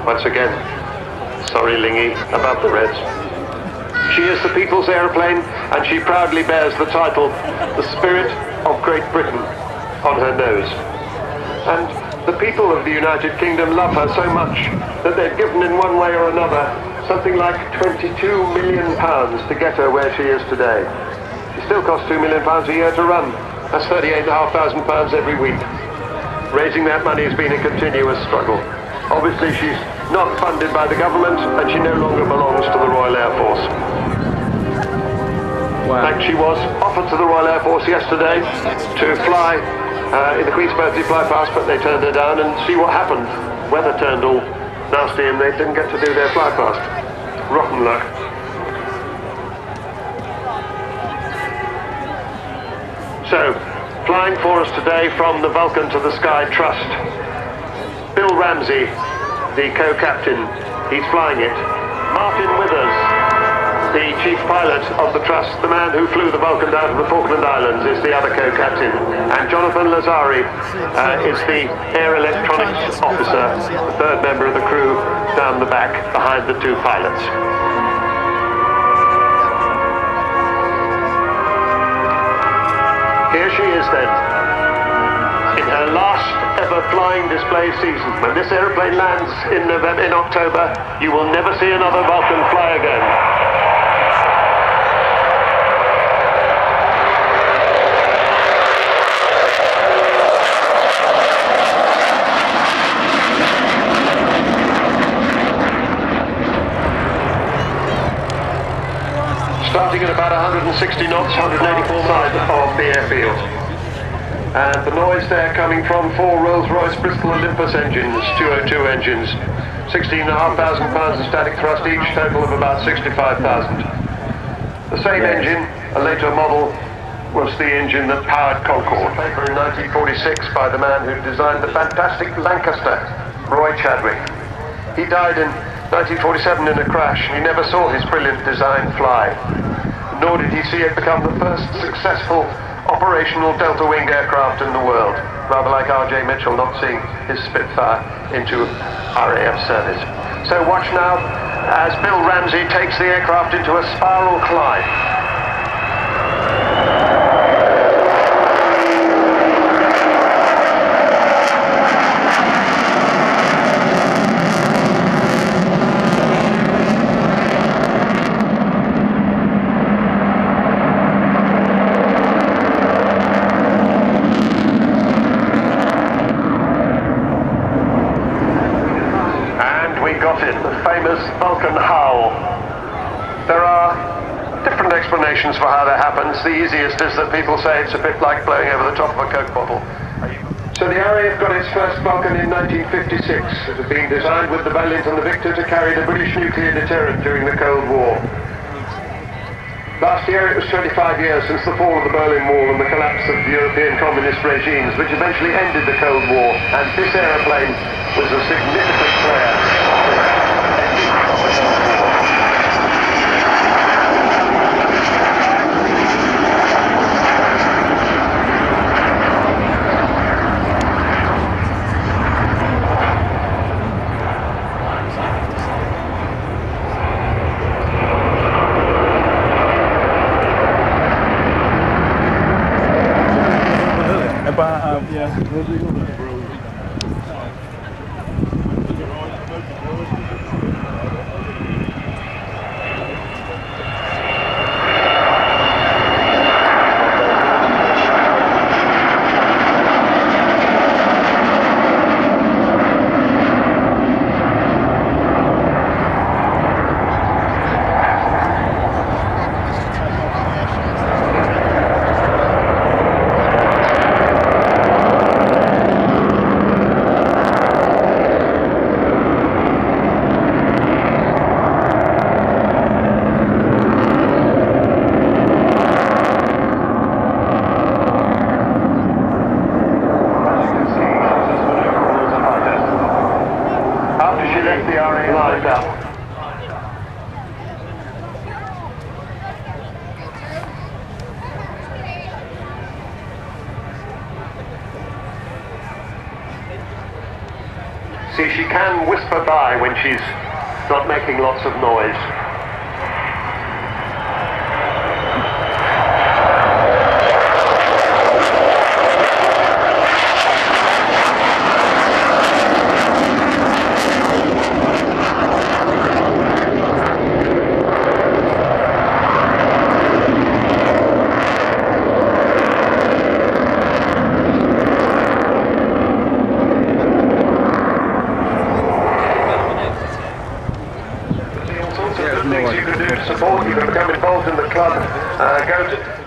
Once again, sorry Lingy about the Reds. She is the people's aeroplane, and she proudly bears the title, the Spirit of Great Britain, on her nose. And the people of the United Kingdom love her so much that they've given in one way or another something like £22 million to get her where she is today. It still costs £2 million a year to run. That's £38,500 every week. Raising that money has been a continuous struggle. Obviously she's not funded by the government, and she no longer belongs to the Royal Air Force. Wow. In fact, she was offered to the Royal Air Force yesterday to fly in the Queen's birthday fly past, but they turned her down, and see what happened. Weather turned all nasty and they didn't get to do their fly past. Rotten luck. So, flying for us today from the Vulcan to the Sky Trust, Bill Ramsey, the co-captain, he's flying it. Martin Withers, the chief pilot of the Trust, the man who flew the Vulcan down to the Falkland Islands, is the other co-captain. And Jonathan Lazari is the air electronics officer, the third member of the crew down the back behind the two pilots. Here she is then, in her last ever flying display season. When this aeroplane lands in October, you will never see another Vulcan fly again. Starting at about 160 knots, 184 miles of the airfield. And the noise there coming from four Rolls-Royce Bristol Olympus engines, 202 engines, 16,500 pounds of static thrust each, total of about 65,000. The same engine, a later model, was the engine that powered Concorde. Paper in 1946 by the man who designed the fantastic Lancaster, Roy Chadwick. He died in 1947 in a crash, and he never saw his brilliant design fly. Nor did he see it become the first successful operational delta-wing aircraft in the world, rather like R.J. Mitchell not seeing his Spitfire into RAF service. So watch now as Bill Ramsey takes the aircraft into a spiral climb. Vulcan howl. There are different explanations for how that happens. The easiest is that people say it's a bit like blowing over the top of a Coke bottle. So the RAF got its first Vulcan in 1956. It had been designed with the Valiant and the Victor to carry the British nuclear deterrent during the Cold War. Last year it was 25 years since the fall of the Berlin Wall and the collapse of the European communist regimes, which eventually ended the Cold War, and this aeroplane was a significant player. ability, she can whisper by when she's not making lots of noise. Things you can do to support, you can become involved in the club, go to